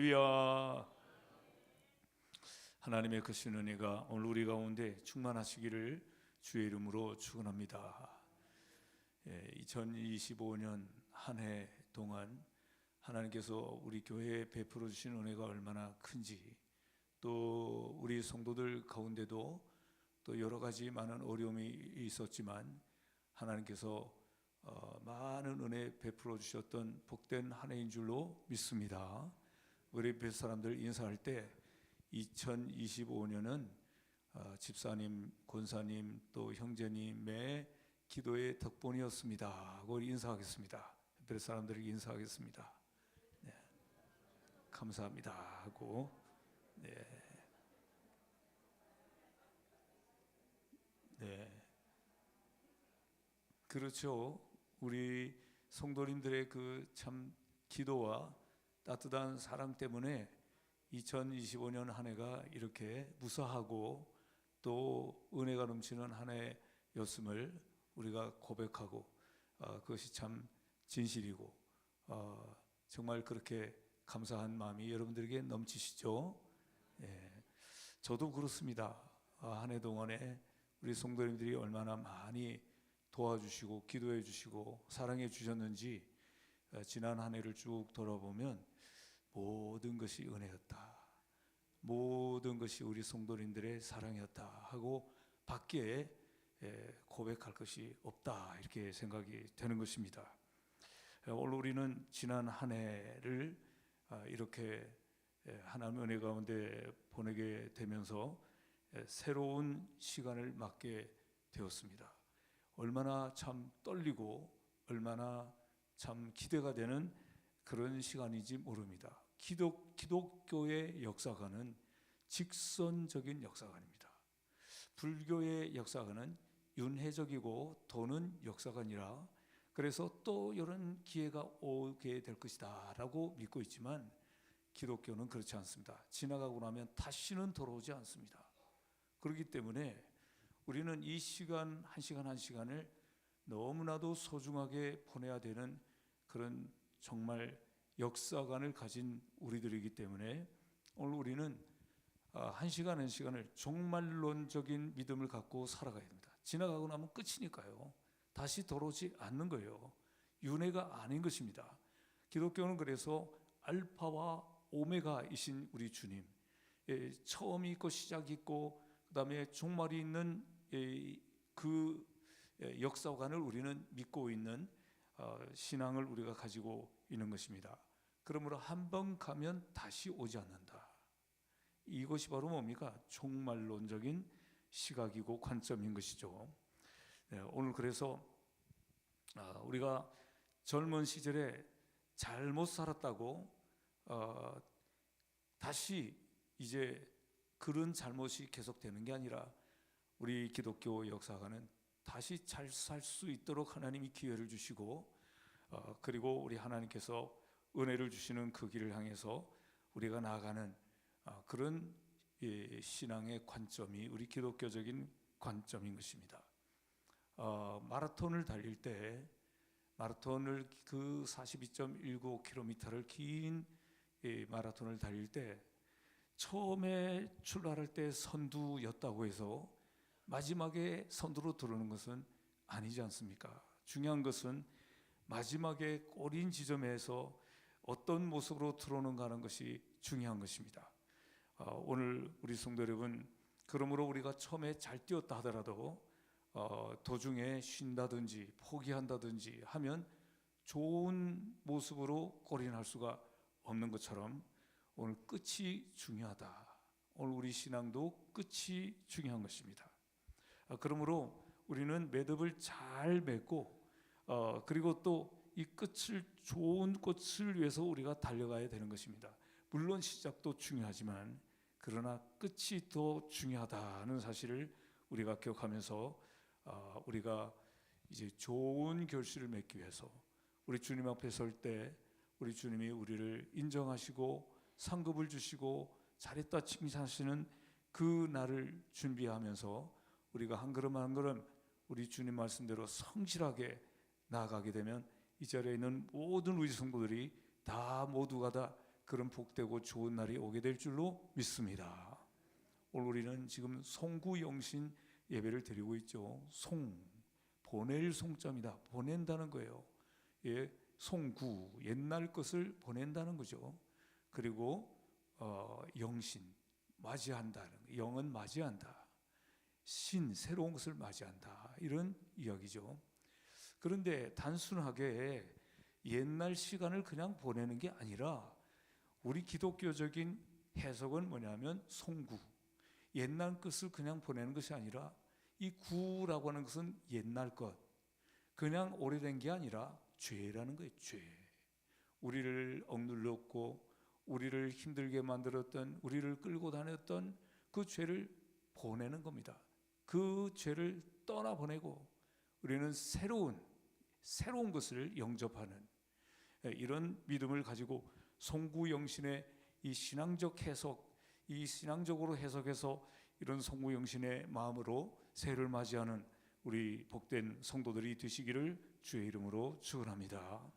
할렐루야. 하나님의 크신 은혜가 오늘 우리 가운데 충만하시기를 주의 이름으로 축원합니다. 2025년 한 해 동안 하나님께서 우리 교회에 베풀어 주신 은혜가 얼마나 큰지, 또 우리 성도들 가운데도 또 여러 가지 많은 어려움이 있었지만 하나님께서 많은 은혜 베풀어 주셨던 복된 한 해인 줄로 믿습니다. 우리 別사람들 인사할 때 2025년은 집사님, 권사님, 또 형제님의 기도의 덕분이었습니다 하고 인사하겠습니다. 別사람들에게 인사하겠습니다. 네. 감사합니다 하고. 네. 네. 그렇죠. 우리 성도님들의 그 참 기도와 따뜻한 사랑 때문에 2025년 한 해가 이렇게 무사하고 또 은혜가 넘치는 한 해였음을 우리가 고백하고, 그것이 참 진실이고 정말 그렇게 감사한 마음이 여러분들에게 넘치시죠? 예, 저도 그렇습니다. 한 해 동안에 우리 성도님들이 얼마나 많이 도와주시고 기도해 주시고 사랑해 주셨는지 지난 한 해를 쭉 돌아보면 모든 것이 은혜였다, 모든 것이 우리 성도님들의 사랑이었다 하고 밖에 고백할 것이 없다, 이렇게 생각이 되는 것입니다. 오늘 우리는 지난 한 해를 이렇게 하나님의 은혜 가운데 보내게 되면서 새로운 시간을 맞게 되었습니다. 얼마나 참 떨리고 얼마나 참 기대가 되는 그런 시간인지 모릅니다. 기독교의 역사관은 직선적인 역사관입니다. 불교의 역사관은 윤회적이고 도는 역사관이라, 그래서 또 이런 기회가 오게 될 것이다 라고 믿고 있지만 기독교는 그렇지 않습니다. 지나가고 나면 다시는 돌아오지 않습니다. 그렇기 때문에 우리는 이 시간 한 시간 한 시간을 너무나도 소중하게 보내야 되는 그런 정말 역사관을 가진 우리들이기 때문에 오늘 우리는 한 시간 한 시간을 종말론적인 믿음을 갖고 살아가야 됩니다. 지나가고 나면 끝이니까요. 다시 돌아오지 않는 거예요. 윤회가 아닌 것입니다. 기독교는 그래서 알파와 오메가이신 우리 주님, 처음이 있고 시작이 있고 그 다음에 종말이 있는 그 역사관을 우리는 믿고 있는 신앙을 우리가 가지고 있는 것입니다. 그러므로 한 번 가면 다시 오지 않는다. 이것이 바로 뭡니까? 종말론적인 시각이고 관점인 것이죠. 오늘 그래서 우리가 젊은 시절에 잘못 살았다고 다시 이제 그런 잘못이 계속되는 게 아니라 우리 기독교 역사가는 다시 잘 살 수 있도록 하나님이 기회를 주시고 그리고 우리 하나님께서 은혜를 주시는 그 길을 향해서 우리가 나아가는 그런 신앙의 관점이 우리 기독교적인 관점인 것입니다. 마라톤을 달릴 때 마라톤을 그 42.19km를 긴 마라톤을 달릴 때 처음에 출발할 때 선두였다고 해서 마지막에 선두로 들어오는 것은 아니지 않습니까? 중요한 것은 마지막에 꼬린 지점에서 어떤 모습으로 들어오는가 하는 것이 중요한 것입니다. 오늘 우리 성도 여러분, 그러므로 우리가 처음에 잘 뛰었다 하더라도 도중에 쉰다든지 포기한다든지 하면 좋은 모습으로 꼬린할 수가 없는 것처럼 오늘 끝이 중요하다. 오늘 우리 신앙도 끝이 중요한 것입니다. 그러므로 우리는 매듭을 잘 맺고 그리고 또 이 끝을, 좋은 꽃을 위해서 우리가 달려가야 되는 것입니다. 물론 시작도 중요하지만 그러나 끝이 더 중요하다는 사실을 우리가 기억하면서 우리가 이제 좋은 결실을 맺기 위해서 우리 주님 앞에 설 때 우리 주님이 우리를 인정하시고 상급을 주시고 잘했다 칭찬하시는 그 날을 준비하면서 우리가 한 걸음 한 걸음 우리 주님 말씀대로 성실하게 나아가게 되면 이 자리에 있는 모든 우리 성도들이 다 모두가 다 그런 복되고 좋은 날이 오게 될 줄로 믿습니다. 오늘 우리는 지금 송구영신 예배를 드리고 있죠. 보낼 송자입니다. 보낸다는 거예요. 예, 송구, 옛날 것을 보낸다는 거죠. 그리고 영신, 맞이한다는, 영은 맞이한다. 새로운 것을 맞이한다. 이런 이야기죠. 그런데 단순하게 옛날 시간을 그냥 보내는 게 아니라 우리 기독교적인 해석은 뭐냐면 송구, 옛날 것을 그냥 보내는 것이 아니라 이 구라고 하는 것은 옛날 것, 그냥 오래된 게 아니라 죄라는 거예요. 죄. 우리를 억눌렀고 우리를 힘들게 만들었던, 우리를 끌고 다녔던 그 죄를 보내는 겁니다. 그 죄를 떠나보내고 우리는 새로운 것을 영접하는 이런 믿음을 가지고 송구영신의 이 신앙적 해석, 이 신앙적으로 해석해서 이런 송구영신의 마음으로 새해를 맞이하는 우리 복된 성도들이 되시기를 주의 이름으로 축원합니다.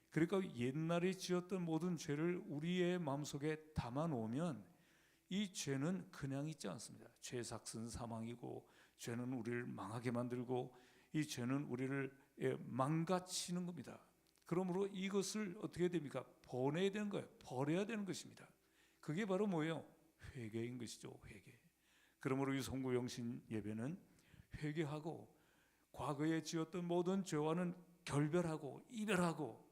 그러니까 옛날에 지었던 모든 죄를 우리의 마음속에 담아놓으면 이 죄는 그냥 있지 않습니다. 죄 삭은 사망이고, 죄는 우리를 망하게 만들고, 이 죄는 우리를 망가치는 겁니다. 그러므로 이것을 어떻게 됩니까? 보내야 되는 거예요. 버려야 되는 것입니다. 그게 바로 뭐예요? 회개인 것이죠. 회개. 그러므로 이 송구영신 예배는 회개하고 과거에 지었던 모든 죄와는 결별하고 이별하고,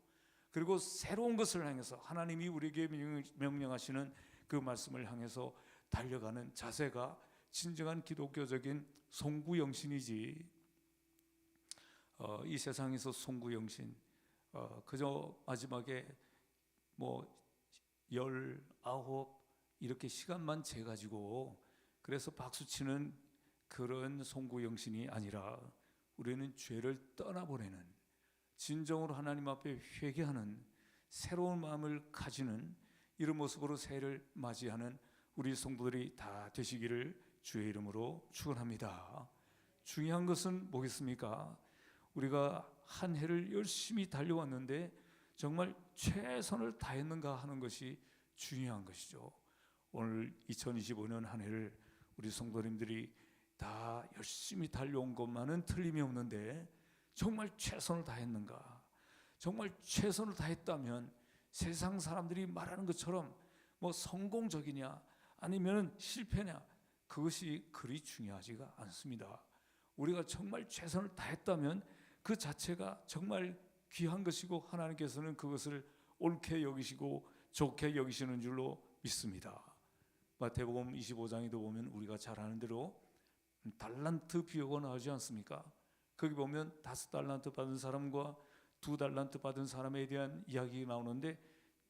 그리고 새로운 것을 향해서 하나님이 우리에게 명령하시는 그 말씀을 향해서 달려가는 자세가 진정한 기독교적인 송구영신이지, 이 세상에서 송구영신 그저 마지막에 19 이렇게 시간만 재가지고 그래서 박수치는 그런 송구영신이 아니라 우리는 죄를 떠나보내는, 진정으로 하나님 앞에 회개하는 새로운 마음을 가지는 이런 모습으로 새해를 맞이하는 우리 성도들이 다 되시기를 주의 이름으로 축원합니다. 중요한 것은 뭐겠습니까? 우리가 한 해를 열심히 달려왔는데 정말 최선을 다했는가 하는 것이 중요한 것이죠. 오늘 2025년 한 해를 우리 성도님들이 다 열심히 달려온 것만은 틀림이 없는데 정말 최선을 다했는가? 정말 최선을 다했다면 세상 사람들이 말하는 것처럼 성공적이냐 아니면 실패냐, 그것이 그리 중요하지가 않습니다. 우리가 정말 최선을 다했다면 그 자체가 정말 귀한 것이고 하나님께서는 그것을 옳게 여기시고 좋게 여기시는 줄로 믿습니다. 마태복음 25장에도 보면 우리가 잘 아는 대로 달란트 비유가 나오지 않습니까? 거기 보면 5달란트 받은 사람과 2달란트 받은 사람에 대한 이야기가 나오는데,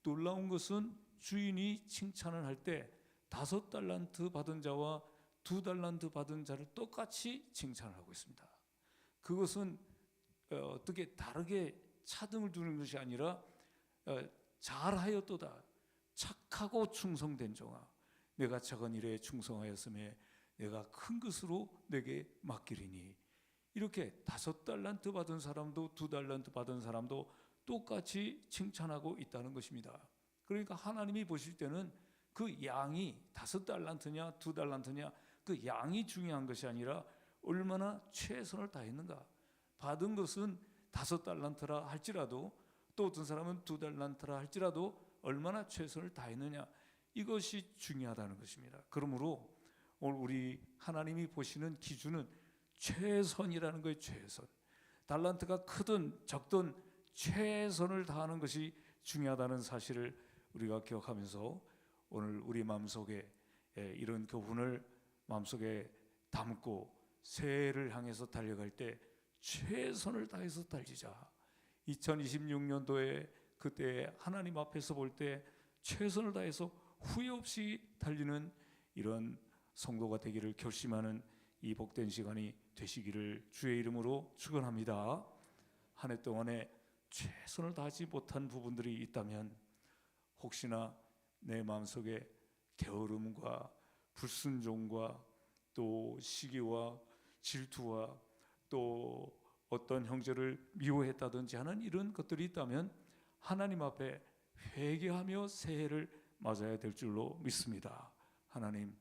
놀라운 것은 주인이 칭찬을 할 때 5달란트 받은 자와 2달란트 받은 자를 똑같이 칭찬을 하고 있습니다. 그것은 어떻게 다르게 차등을 두는 것이 아니라 잘하였도다, 착하고 충성된 종아, 내가 작은 일에 충성하였음에 내가 큰 것으로 내게 맡기리니, 이렇게 5달란트 받은 사람도 2달란트 받은 사람도 똑같이 칭찬하고 있다는 것입니다. 그러니까 하나님이 보실 때는 그 양이 5달란트냐 2달란트냐 그 양이 중요한 것이 아니라 얼마나 최선을 다했는가. 받은 것은 5달란트라 할지라도, 또 어떤 사람은 2달란트라 할지라도 얼마나 최선을 다했느냐, 이것이 중요하다는 것입니다. 그러므로 오늘 우리 하나님이 보시는 기준은 최선이라는 거예요. 최선. 달란트가 크든 적든 최선을 다하는 것이 중요하다는 사실을 우리가 기억하면서 오늘 우리 마음속에 이런 교훈을 마음속에 담고 새해를 향해서 달려갈 때 최선을 다해서 달리자. 2026년도에 그때 하나님 앞에서 볼 때 최선을 다해서 후회 없이 달리는 이런 성도가 되기를 결심하는 이 복된 시간이 되시기를 주의 이름으로 축원합니다. 한 해 동안에 최선을 다하지 못한 부분들이 있다면 혹시나 내 마음속에 게으름과 불순종과 또 시기와 질투와 또 어떤 형제를 미워했다든지 하는 이런 것들이 있다면 하나님 앞에 회개하며 새해를 맞아야 될 줄로 믿습니다. 하나님,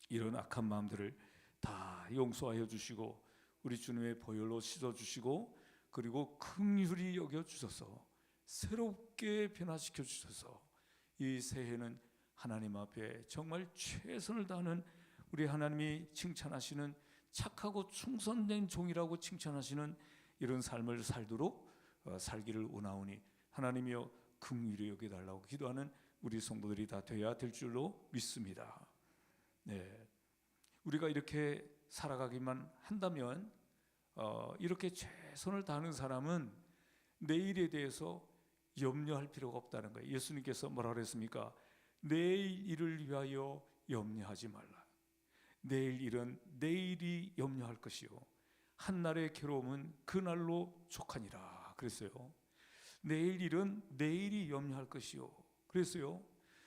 이런 악한 마음들을 다 용서하여 주시고 우리 주님의 보혈로 씻어 주시고 그리고 긍휼히 여겨 주셔서 새롭게 변화시켜 주셔서 이 새해는 하나님 앞에 정말 최선을 다하는 우리 하나님이 칭찬하시는 착하고 충성된 종이라고 칭찬하시는 이런 삶을 살도록 살기를 원하오니 하나님이여 긍휼히 여겨달라고 기도하는 우리 성도들이 다 되어야 될 줄로 믿습니다. 네, 우리가 이렇게 살아가기만 한다면 이렇게 최선을 다하는 사람은 내일에 대해서 염려할 필요가 없다는 거예요. 예수님께서 뭐라 그랬습니까? 내일 일을 위하여 염려하지 말라. 내일 일은 내일이 염려할 것이요 한날의 괴로움은 그날로 족하니라 그랬어요. 내일 일은 내일이 염려할 것이요. 그랬어요.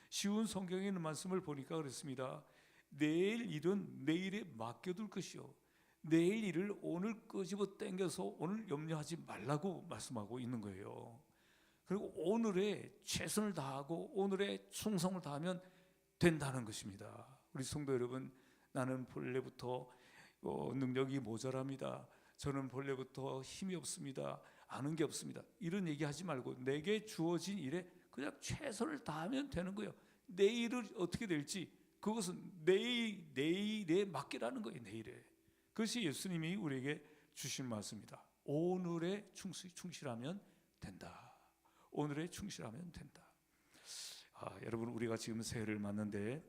쉬운 성경에 있는 말씀을 보니까 그렇습니다. 내일 일은 내일에 맡겨둘 것이요 내일 일을 오늘 끄집어 당겨서 오늘 염려하지 말라고 말씀하고 있는 거예요. 그리고 오늘에 최선을 다하고 오늘에 충성을 다하면 된다는 것입니다. 우리 성도 여러분, 나는 본래부터 능력이 모자랍니다. 저는 본래부터 힘이 없습니다. 아는 게 없습니다. 이런 얘기하지 말고 내게 주어진 일에 그냥 최선을 다하면 되는 거예요. 내일을 어떻게 될지 그것은 내일에 맡기라는 거예요. 내일에. 그것이 예수님이 우리에게 주신 말씀입니다. 오늘에 충실하면 된다. 오늘에 충실하면 된다. 여러분, 우리가 지금 새해를 맞는데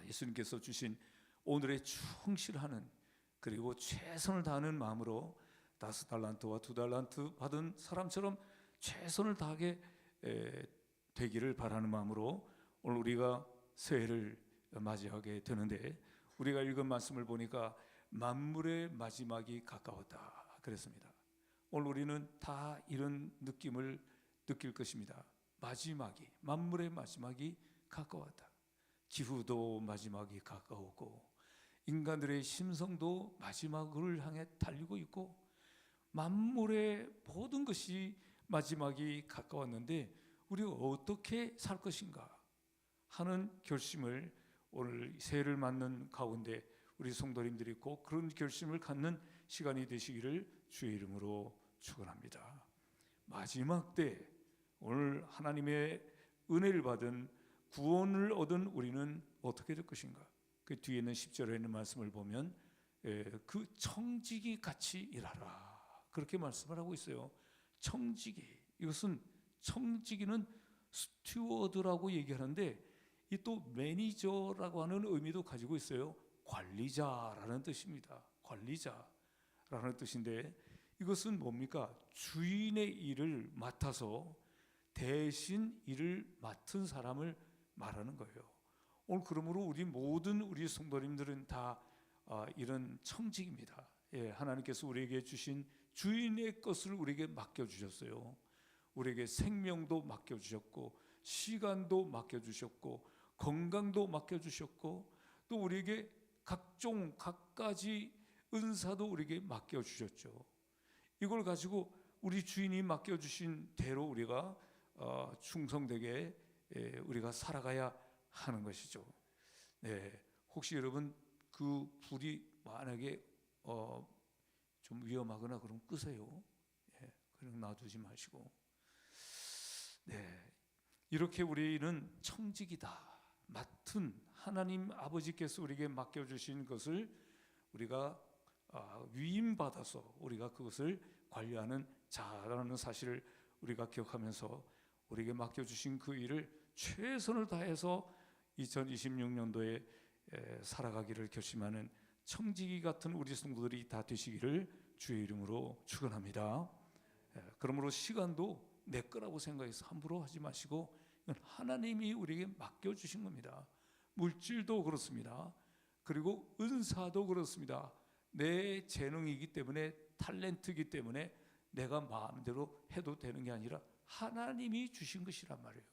예수님께서 주신 오늘에 충실하는 그리고 최선을 다하는 마음으로 5달란트와 2달란트 받은 사람처럼 최선을 다하게 되기를 바라는 마음으로 오늘 우리가 새해를 맞이하게 되는데, 우리가 읽은 말씀을 보니까 만물의 마지막이 가까웠다 그랬습니다. 오늘 우리는 다 이런 느낌을 느낄 것입니다. 만물의 마지막이 가까웠다. 기후도 마지막이 가까웠고 인간들의 심성도 마지막을 향해 달리고 있고 만물의 모든 것이 마지막이 가까웠는데 우리가 어떻게 살 것인가 하는 결심을 오늘 새해를 맞는 가운데 우리 성도님들이 꼭 그런 결심을 갖는 시간이 되시기를 주의 이름으로 축원합니다. 마지막 때 오늘 하나님의 은혜를 받은 구원을 얻은 우리는 어떻게 될 것인가? 그 뒤에 있는 10절에 있는 말씀을 보면 그 청지기 같이 일하라 그렇게 말씀을 하고 있어요. 청지기, 이것은 청지기는 스튜어드라고 얘기하는데 이 또 매니저라고 하는 의미도 가지고 있어요. 관리자라는 뜻입니다. 관리자라는 뜻인데 이것은 뭡니까? 주인의 일을 맡아서 대신 일을 맡은 사람을 말하는 거예요. 오늘 그러므로 우리 성도님들은 다 이런 청직입니다. 하나님께서 우리에게 주신 주인의 것을 우리에게 맡겨주셨어요. 우리에게 생명도 맡겨주셨고 시간도 맡겨주셨고 건강도 맡겨주셨고 또 우리에게 각가지 은사도 우리에게 맡겨주셨죠. 이걸 가지고 우리 주인이 맡겨주신 대로 우리가 충성되게 우리가 살아가야 하는 것이죠. 혹시 여러분 그 불이 만약에 좀 위험하거나 그럼 끄세요. 그냥 놔두지 마시고. 이렇게 우리는 청직이다. 맡은 하나님 아버지께서 우리에게 맡겨주신 것을 우리가 위임받아서 우리가 그것을 관리하는 자라는 사실을 우리가 기억하면서 우리에게 맡겨주신 그 일을 최선을 다해서 2026년도에 살아가기를 결심하는 청지기 같은 우리 성도들이 다 되시기를 주의 이름으로 축원합니다. 그러므로 시간도 내 거라고 생각해서 함부로 하지 마시고 이건 하나님이 우리에게 맡겨주신 겁니다. 물질도 그렇습니다. 그리고 은사도 그렇습니다. 내 재능이기 때문에 탤런트이기 때문에 내가 마음대로 해도 되는 게 아니라 하나님이 주신 것이란 말이에요.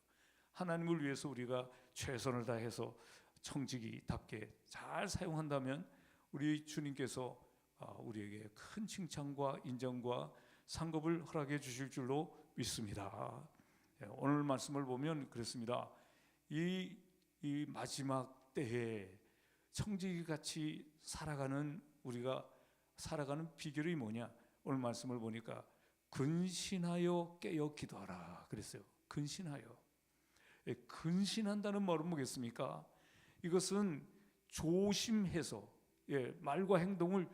하나님을 위해서 우리가 최선을 다해서 청지기답게 잘 사용한다면 우리 주님께서 우리에게 큰 칭찬과 인정과 상급을 허락해 주실 줄로 믿습니다. 오늘 말씀을 보면 그렇습니다. 이 마지막 때에 청지기같이 살아가는 우리가 살아가는 비결이 뭐냐? 오늘 말씀을 보니까 근신하여 깨어 기도하라 그랬어요. 근신하여. 근신한다는 말은 뭐겠습니까? 이것은 조심해서, 말과 행동을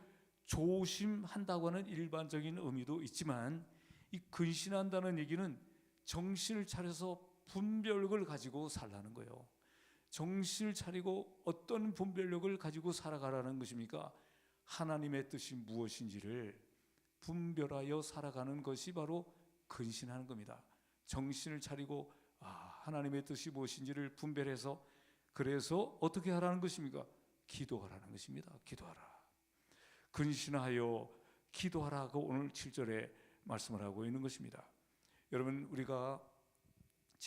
조심한다고 하는 일반적인 의미도 있지만, 이 근신한다는 얘기는 정신을 차려서 분별력을 가지고 살라는 거예요. 정신을 차리고 어떤 분별력을 가지고 살아가라는 것입니까? 하나님의 뜻이 무엇인지를 분별하여 살아가는 것이 바로 근신하는 겁니다. 정신을 차리고 하나님의 뜻이 무엇인지를 분별해서, 그래서 어떻게 하라는 것입니까? 기도하라는 것입니다. 기도하라. 근신하여 기도하라고 오늘 7절에 말씀을 하고 있는 것입니다. 여러분, 우리가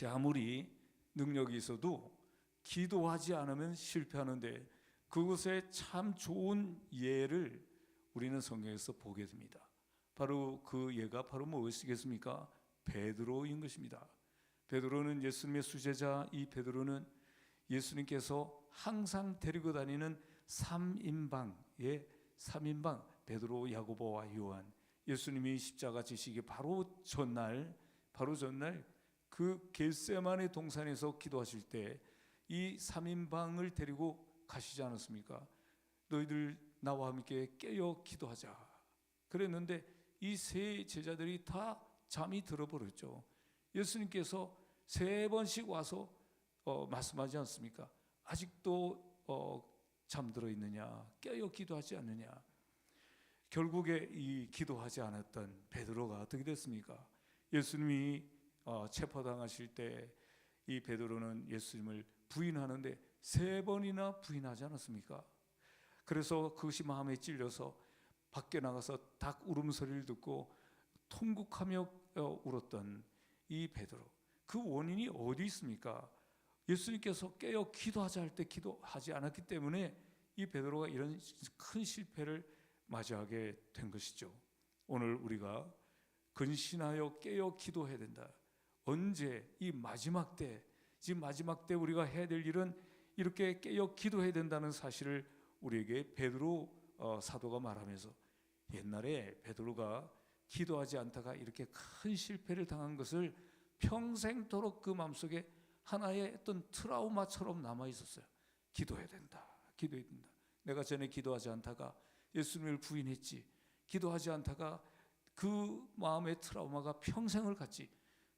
아무리 능력이 있어도 기도하지 않으면 실패하는데, 그것에 참 좋은 예를 우리는 성경에서 보게 됩니다. 바로 그 예가 바로 무엇이겠습니까? 베드로인 것입니다. 베드로는 예수님의 수제자. 이 베드로는 예수님께서 항상 데리고 다니는 3인방 베드로, 야고보와 요한, 예수님이 십자가 지시기 바로 전날 그 겟세마네 동산에서 기도하실 때 이 3인방을 데리고 가시지 않았습니까? 너희들 나와 함께 깨어 기도하자 그랬는데 이 세 제자들이 다 잠이 들어버렸죠. 예수님께서 3번씩 와서 말씀하지 않습니까? 아직도 잠들어 있느냐, 깨어 기도하지 않느냐. 결국에 이 기도하지 않았던 베드로가 어떻게 됐습니까? 예수님이 체포당하실 때 이 베드로는 예수님을 부인하는데 3번이나 부인하지 않았습니까? 그래서 그것이 마음에 찔려서 밖에 나가서 닭 울음소리를 듣고 통곡하며 울었던 이 베드로, 그 원인이 어디 있습니까? 예수님께서 깨어 기도하자 할 때 기도하지 않았기 때문에 이 베드로가 이런 큰 실패를 맞이하게 된 것이죠. 오늘 우리가 근신하여 깨어 기도해야 된다. 언제? 이 마지막 때, 지금 마지막 때 우리가 해야 될 일은 이렇게 깨어 기도해야 된다는 사실을 우리에게 베드로 사도가 말하면서, 옛날에 베드로가 기도하지 않다가 이렇게 큰 실패를 당한 것을 평생토록 그 마음속에 하나의 어떤 트라우마처럼 남아 있었어요. 기도해야 된다. 기도해야 된다. 내가 전에 기도하지 않다가 예수님을 부인했지. 기도하지 않다가 그 마음의 트라우마가 평생을 갔지.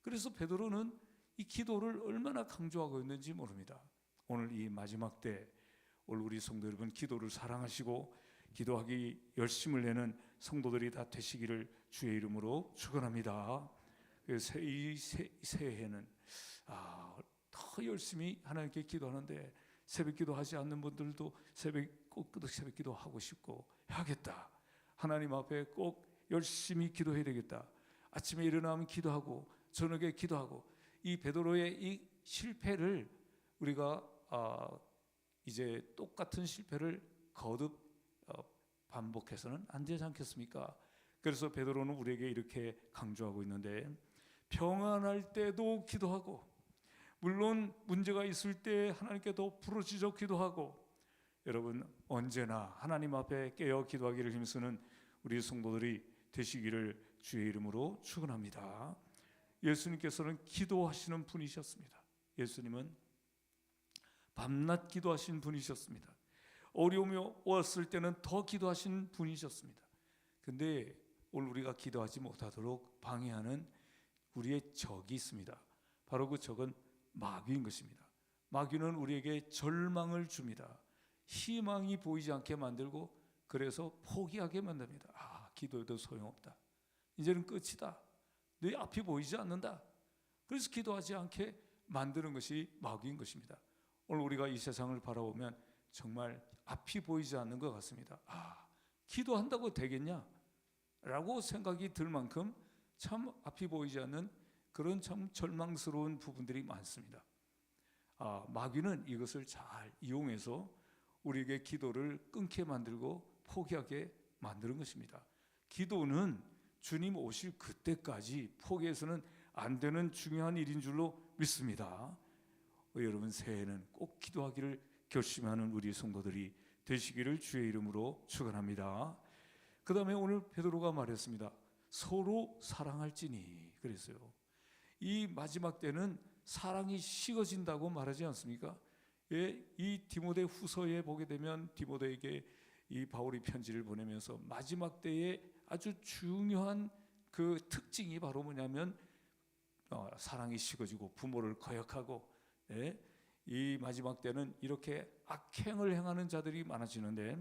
그래서 베드로는 이 기도를 얼마나 강조하고 있는지 모릅니다. 오늘 이 마지막 때 우리 성도 여러분, 기도를 사랑하시고 기도하기 열심을 내는 성도들이 다 되시기를 주의 이름으로 축원합니다. 이 새해에는 더 열심히 하나님께 기도하는데, 새벽 기도하지 않는 분들도 꼭 새벽 기도하고 싶고 해야겠다. 하나님 앞에 꼭 열심히 기도해야 되겠다. 아침에 일어나면 기도하고 저녁에 기도하고. 이 베드로의 이 실패를 우리가 이제 똑같은 실패를 거듭 반복해서는 안 되지 않겠습니까? 그래서 베드로는 우리에게 이렇게 강조하고 있는데, 평안할 때도 기도하고, 물론 문제가 있을 때 하나님께 더 부르짖어 기도하고, 여러분 언제나 하나님 앞에 깨어 기도하기를 힘쓰는 우리 성도들이 되시기를 주의 이름으로 축원합니다. 예수님께서는 기도하시는 분이셨습니다. 예수님은 밤낮 기도하신 분이셨습니다. 어려움이 왔을 때는 더 기도하신 분이셨습니다. 근데 오늘 우리가 기도하지 못하도록 방해하는 우리의 적이 있습니다. 바로 그 적은 마귀인 것입니다. 마귀는 우리에게 절망을 줍니다. 희망이 보이지 않게 만들고, 그래서 포기하게 만듭니다. 기도해도 소용없다. 이제는 끝이다. 내 앞이 보이지 않는다. 그래서 기도하지 않게 만드는 것이 마귀인 것입니다. 오늘 우리가 이 세상을 바라보면 정말 앞이 보이지 않는 것 같습니다. 기도한다고 되겠냐? 라고 생각이 들 만큼 참 앞이 보이지 않는 그런 참 절망스러운 부분들이 많습니다. 마귀는 이것을 잘 이용해서 우리에게 기도를 끊게 만들고 포기하게 만드는 것입니다. 기도는 주님 오실 그때까지 포기해서는 안 되는 중요한 일인 줄로 믿습니다. 여러분 새해에는 꼭 기도하기를 결심하는 우리 성도들이 되시기를 주의 이름으로 축원합니다. 그 다음에 오늘 베드로가 말했습니다. 서로 사랑할지니 그랬어요. 이 마지막 때는 사랑이 식어진다고 말하지 않습니까? 예, 이 디모데 후서에 보게 되면 디모데에게 이 바울이 편지를 보내면서 마지막 때에 아주 중요한 그 특징이 바로 뭐냐면 사랑이 식어지고 부모를 거역하고, 예, 이 마지막 때는 이렇게 악행을 행하는 자들이 많아지는데,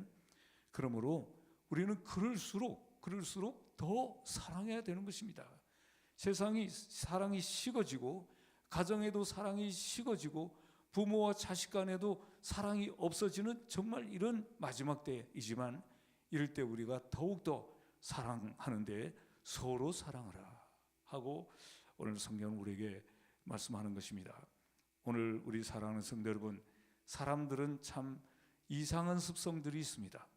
그러므로 우리는 그럴수록 더 사랑해야 되는 것입니다. 세상이 사랑이 식어지고 가정에도 사랑이 식어지고 부모와 자식 간에도 사랑이 없어지는 정말 이런 마지막 때이지만, 이럴 때 우리가 더욱더 사랑하는데 서로 사랑하라 하고 오늘 성경은 우리에게 말씀하는 것입니다. 오늘 우리 사랑하는 성도 여러분, 사람들은 참 이상한 습성들이 있습니다.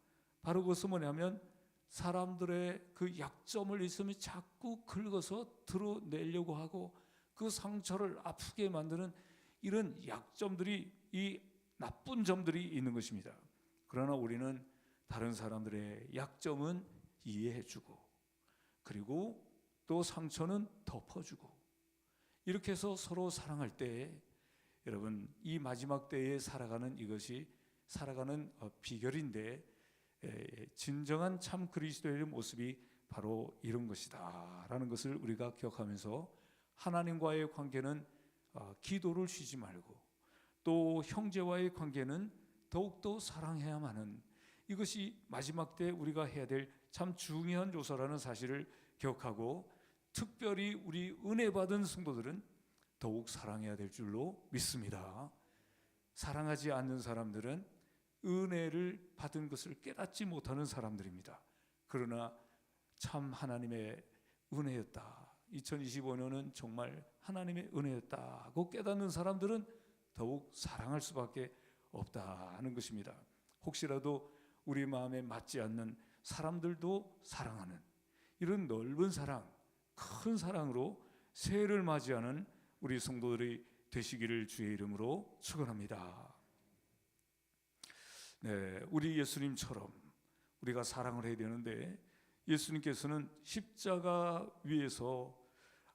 바로 그것은 뭐냐면 사람들의 그 약점을 있으면 자꾸 긁어서 드러내려고 하고 그 상처를 아프게 만드는 이런 약점들이, 이 나쁜 점들이 있는 것입니다. 그러나 우리는 다른 사람들의 약점은 이해해주고, 그리고 또 상처는 덮어주고, 이렇게 해서 서로 사랑할 때 여러분 이 마지막 때에 살아가는 이것이 살아가는 비결인데, 진정한 참 그리스도의 모습이 바로 이런 것이다 라는 것을 우리가 기억하면서 하나님과의 관계는 기도를 쉬지 말고 또 형제와의 관계는 더욱더 사랑해야만 하는, 이것이 마지막 때 우리가 해야 될 참 중요한 요소라는 사실을 기억하고, 특별히 우리 은혜 받은 성도들은 더욱 사랑해야 될 줄로 믿습니다. 사랑하지 않는 사람들은 은혜를 받은 것을 깨닫지 못하는 사람들입니다. 그러나 참 하나님의 은혜였다, 2025년은 정말 하나님의 은혜였다고 깨닫는 사람들은 더욱 사랑할 수밖에 없다는 것입니다. 혹시라도 우리 마음에 맞지 않는 사람들도 사랑하는 이런 넓은 사랑, 큰 사랑으로 새해를 맞이하는 우리 성도들이 되시기를 주의 이름으로 축원합니다. 네, 우리 예수님처럼 우리가 사랑을 해야 되는데, 예수님께서는 십자가 위에서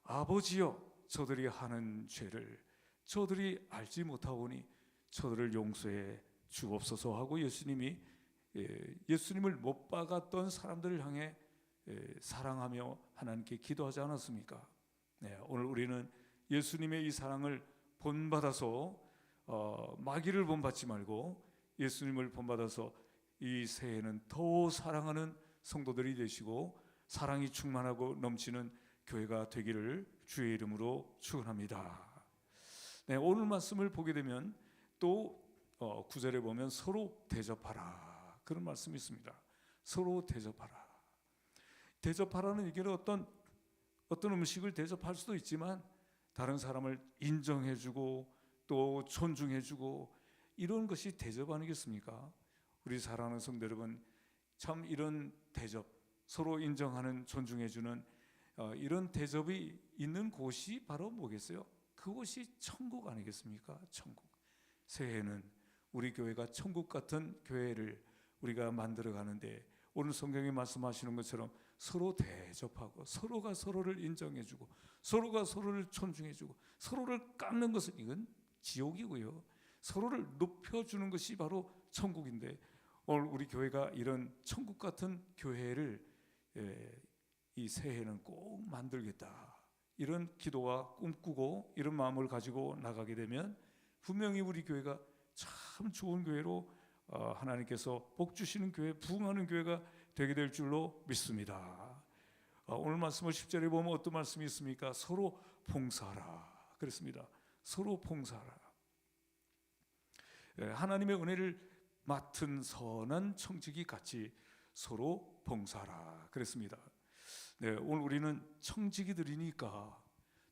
아버지여 저들이 하는 죄를 저들이 알지 못하오니 저들을 용서해 주옵소서 하고 예수님을 못 박았던 사람들을 향해 사랑하며 하나님께 기도하지 않았습니까? 네, 오늘 우리는 예수님의 이 사랑을 본받아서 마귀를 본받지 말고 예수님을 본받아서 이 새해에는 더 사랑하는 성도들이 되시고 사랑이 충만하고 넘치는 교회가 되기를 주의 이름으로 축원합니다. 네, 오늘 말씀을 보게 되면 또 9절에 보면 서로 대접하라 그런 말씀이 있습니다. 서로 대접하라. 대접하라는 얘기는 어떤 음식을 대접할 수도 있지만 다른 사람을 인정해주고 또 존중해주고 이런 것이 대접 아니겠습니까? 우리 사랑하는 성도 여러분, 참 이런 대접, 서로 인정하는, 존중해주는 이런 대접이 있는 곳이 바로 뭐겠어요? 그곳이 천국 아니겠습니까? 천국. 새해에는 우리 교회가 천국 같은 교회를 우리가 만들어 가는데, 오늘 성경에 말씀하시는 것처럼 서로 대접하고 서로가 서로를 인정해주고 서로가 서로를 존중해주고 서로를 깎는 것은 이건 지옥이고요, 서로를 높여주는 것이 바로 천국인데, 오늘 우리 교회가 이런 천국 같은 교회를 이 새해에는 꼭 만들겠다, 이런 기도와 꿈꾸고 이런 마음을 가지고 나가게 되면 분명히 우리 교회가 참 좋은 교회로 하나님께서 복 주시는 교회, 부흥하는 교회가 되게 될 줄로 믿습니다. 오늘 말씀을 10절에 보면 어떤 말씀이 있습니까? 서로 봉사하라 그랬습니다. 서로 봉사하라. 하나님의 은혜를 맡은 선한 청지기 같이 서로 봉사하라 그랬습니다. 네, 오늘 우리는 청지기들이니까,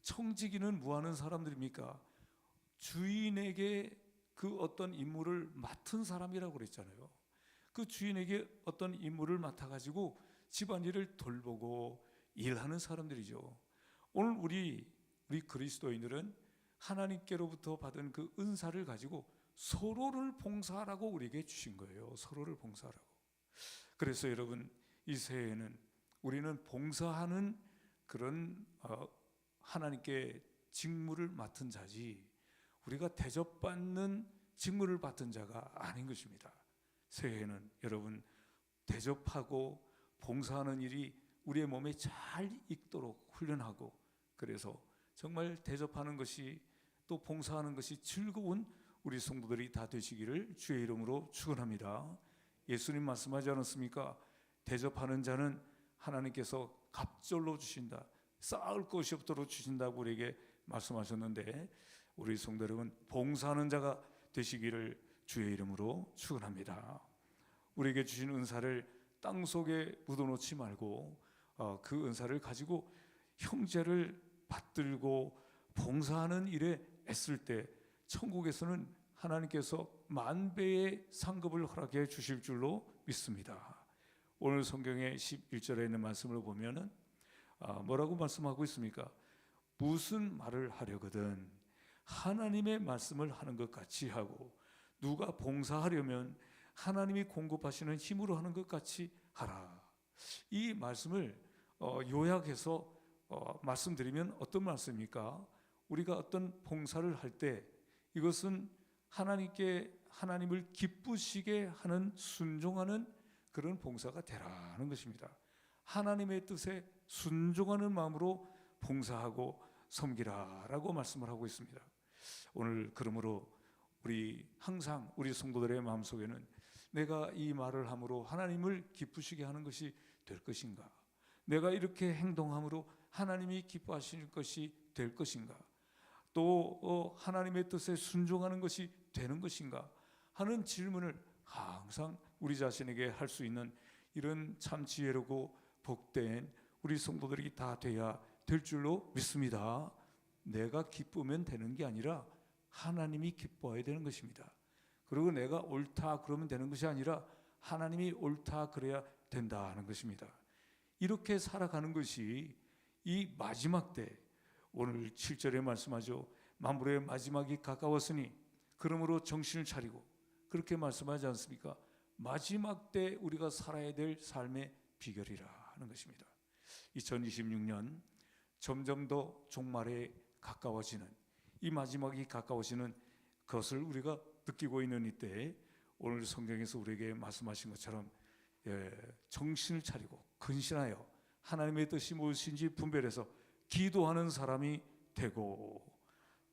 청지기는 뭐 하는 사람들입니까? 주인에게 그 어떤 임무를 맡은 사람이라고 그랬잖아요. 그 주인에게 어떤 임무를 맡아가지고 집안일을 돌보고 일하는 사람들이죠. 오늘 우리 우리 그리스도인들은 하나님께로부터 받은 그 은사를 가지고 서로를 봉사하라고 우리에게 주신 거예요. 서로를 봉사하라고. 그래서 여러분, 이 새해에는 우리는 봉사하는 그런 하나님께 직무를 맡은 자지, 우리가 대접받는 직무를 맡은 자가 아닌 것입니다. 새해에는 여러분, 대접하고 봉사하는 일이 우리의 몸에 잘 익도록 훈련하고, 그래서 정말 대접하는 것이 또 봉사하는 것이 즐거운 우리 성도들이 다 되시기를 주의 이름으로 축원합니다. 예수님 말씀하지 않았습니까? 대접하는 자는 하나님께서 갑절로 주신다, 쌓을 것이 없도록 주신다고 우리에게 말씀하셨는데, 우리 성도 여러분, 봉사하는 자가 되시기를 주의 이름으로 축원합니다. 우리에게 주신 은사를 땅속에 묻어놓지 말고 그 은사를 가지고 형제를 받들고 봉사하는 일에 애쓸 때 천국에서는 하나님께서 만배의 상급을 허락해 주실 줄로 믿습니다. 오늘 성경의 11절에 있는 말씀을 보면은 뭐라고 말씀하고 있습니까? 무슨 말을 하려거든 하나님의 말씀을 하는 것 같이 하고, 누가 봉사하려면 하나님이 공급하시는 힘으로 하는 것 같이 하라. 이 말씀을 요약해서 말씀드리면 어떤 말씀입니까? 우리가 어떤 봉사를 할 때 이것은 하나님을 기쁘시게 하는, 순종하는 그런 봉사가 되라는 것입니다. 하나님의 뜻에 순종하는 마음으로 봉사하고 섬기라라고 말씀을 하고 있습니다. 오늘 그러므로 우리 항상 우리 성도들의 마음속에는 내가 이 말을 함으로 하나님을 기쁘시게 하는 것이 될 것인가? 내가 이렇게 행동함으로 하나님이 기뻐하실 것이 될 것인가? 또 하나님의 뜻에 순종하는 것이 되는 것인가? 하는 질문을 항상 우리 자신에게 할 수 있는 이런 참 지혜롭고 복된 우리 성도들이 다 돼야 될 줄로 믿습니다. 내가 기쁘면 되는 게 아니라 하나님이 기뻐해야 되는 것입니다. 그리고 내가 옳다 그러면 되는 것이 아니라 하나님이 옳다 그래야 된다는 것입니다. 이렇게 살아가는 것이 이 마지막 때, 오늘 7절에 말씀하죠. 만물의 마지막이 가까웠으니 그러므로 정신을 차리고, 그렇게 말씀하지 않습니까? 마지막 때 우리가 살아야 될 삶의 비결이라 하는 것입니다. 2026년 점점 더 종말에 가까워지는, 이 마지막이 가까워지는 것을 우리가 느끼고 있는 이때, 오늘 성경에서 우리에게 말씀하신 것처럼 정신을 차리고 근신하여 하나님의 뜻이 무엇인지 분별해서 기도하는 사람이 되고,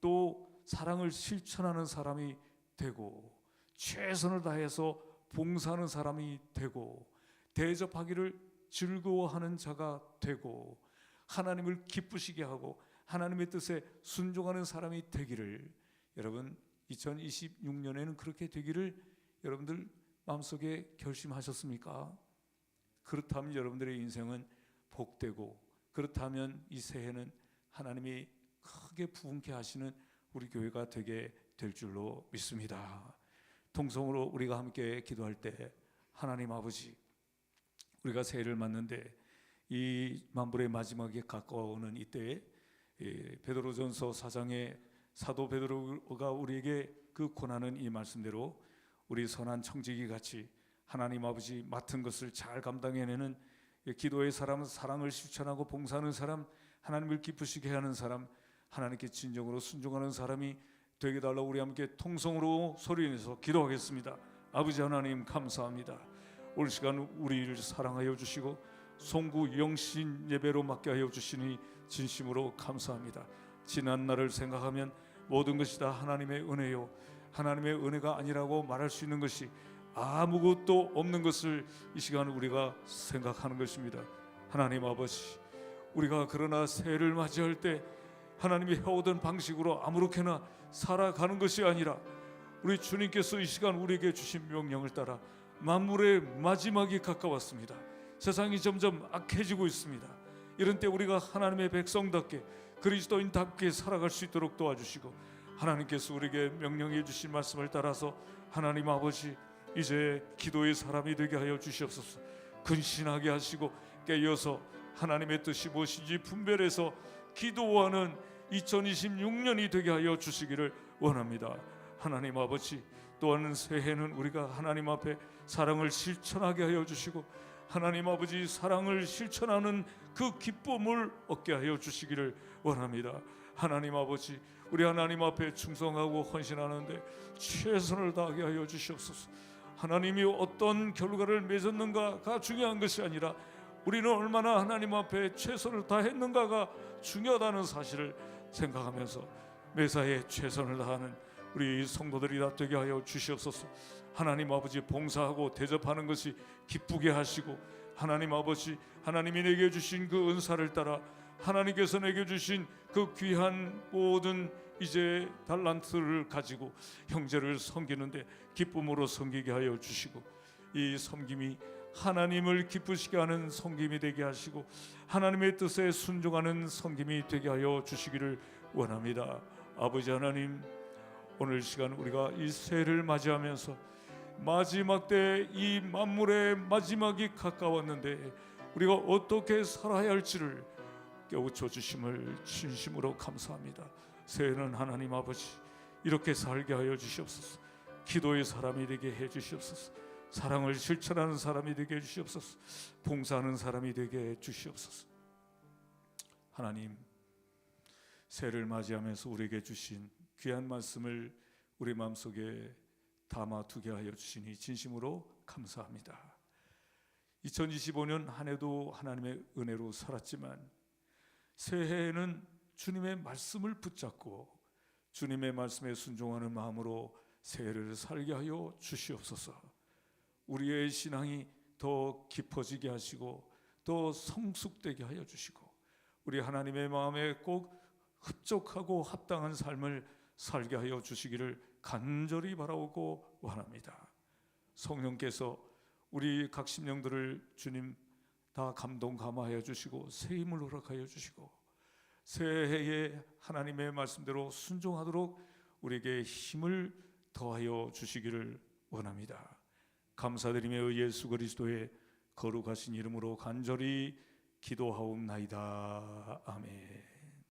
또 사랑을 실천하는 사람이 되고, 최선을 다해서 봉사하는 사람이 되고, 대접하기를 즐거워하는 자가 되고, 하나님을 기쁘시게 하고 하나님의 뜻에 순종하는 사람이 되기를, 여러분 2026년에는 그렇게 되기를 여러분들 마음속에 결심하셨습니까? 그렇다면 여러분들의 인생은 복되고, 그렇다면 이 새해는 하나님이 크게 부흥케 하시는 우리 교회가 되게 될 줄로 믿습니다. 통성으로 우리가 함께 기도할 때, 하나님 아버지, 우리가 새해를 맞는데 이 만불의 마지막에 가까워오는 이때에 베드로전서 4장의 사도 베드로가 우리에게 그 권하는 이 말씀대로 우리 선한 청지기 같이 하나님 아버지 맡은 것을 잘 감당해내는 기도의 사람, 사랑을 실천하고 봉사하는 사람, 하나님을 기쁘시게 하는 사람, 하나님께 진정으로 순종하는 사람이 되게 달라고 우리 함께 통성으로 소리내서 기도하겠습니다. 아버지 하나님 감사합니다. 올 시간 우리를 사랑하여 주시고 송구 영신 예배로 맡게 하여 주시니 진심으로 감사합니다. 지난 날을 생각하면 모든 것이 다 하나님의 은혜요, 하나님의 은혜가 아니라고 말할 수 있는 것이 아무것도 없는 것을 이 시간 우리가 생각하는 것입니다. 하나님 아버지, 우리가 그러나 새해를 맞이할 때 하나님이 해오던 방식으로 아무렇게나 살아가는 것이 아니라 우리 주님께서 이 시간 우리에게 주신 명령을 따라 만물의 마지막이 가까웠습니다. 세상이 점점 악해지고 있습니다. 이런 때 우리가 하나님의 백성답게 그리스도인답게 살아갈 수 있도록 도와주시고, 하나님께서 우리에게 명령해 주신 말씀을 따라서 하나님 아버지, 이제 기도의 사람이 되게 하여 주시옵소서. 근신하게 하시고 깨어서 하나님의 뜻이 무엇인지 분별해서 기도하는 2026년이 되게 하여 주시기를 원합니다. 하나님 아버지, 또한 새해는 우리가 하나님 앞에 사랑을 실천하게 하여 주시고 하나님 아버지 사랑을 실천하는 그 기쁨을 얻게 하여 주시기를 원합니다. 하나님 아버지, 우리 하나님 앞에 충성하고 헌신하는데 최선을 다하게 하여 주시옵소서. 하나님이 어떤 결과를 맺었는가가 중요한 것이 아니라 우리는 얼마나 하나님 앞에 최선을 다했는가가 중요하다는 사실을 생각하면서 매사에 최선을 다하는 우리 성도들이 다 되게 하여 주시옵소서. 하나님 아버지, 봉사하고 대접하는 것이 기쁘게 하시고 하나님 아버지, 하나님이 내게 주신 그 은사를 따라 하나님께서 내게 주신 그 귀한 모든 이제 달란트를 가지고 형제를 섬기는데 기쁨으로 섬기게 하여 주시고 이 섬김이 하나님을 기쁘시게 하는 섬김이 되게 하시고 하나님의 뜻에 순종하는 섬김이 되게 하여 주시기를 원합니다. 아버지 하나님, 오늘 시간 우리가 이 새해를 맞이하면서 마지막 때 이 만물의 마지막이 가까웠는데 우리가 어떻게 살아야 할지를 깨우쳐 주심을 진심으로 감사합니다. 새해는 하나님 아버지 이렇게 살게 하여 주시옵소서. 기도의 사람이 되게 해 주시옵소서. 사랑을 실천하는 사람이 되게 해 주시옵소서. 봉사하는 사람이 되게 해 주시옵소서. 하나님, 새해를 맞이하면서 우리에게 주신 귀한 말씀을 우리 마음속에 담아두게 하여 주시니 진심으로 감사합니다. 2025년 한 해도 하나님의 은혜로 살았지만 새해에는 주님의 말씀을 붙잡고 주님의 말씀에 순종하는 마음으로 새해를 살게 하여 주시옵소서. 우리의 신앙이 더 깊어지게 하시고 더 성숙되게 하여 주시고 우리 하나님의 마음에 꼭 흡족하고 합당한 삶을 살게 하여 주시기를 간절히 바라오고 원합니다. 성령께서 우리 각 심령들을 주님 다 감동 감화하여 주시고 새 힘을 허락하여 주시고 새해에 하나님의 말씀대로 순종하도록 우리에게 힘을 더하여 주시기를 원합니다. 감사드리며 예수 그리스도의 거룩하신 이름으로 간절히 기도하옵나이다. 아멘.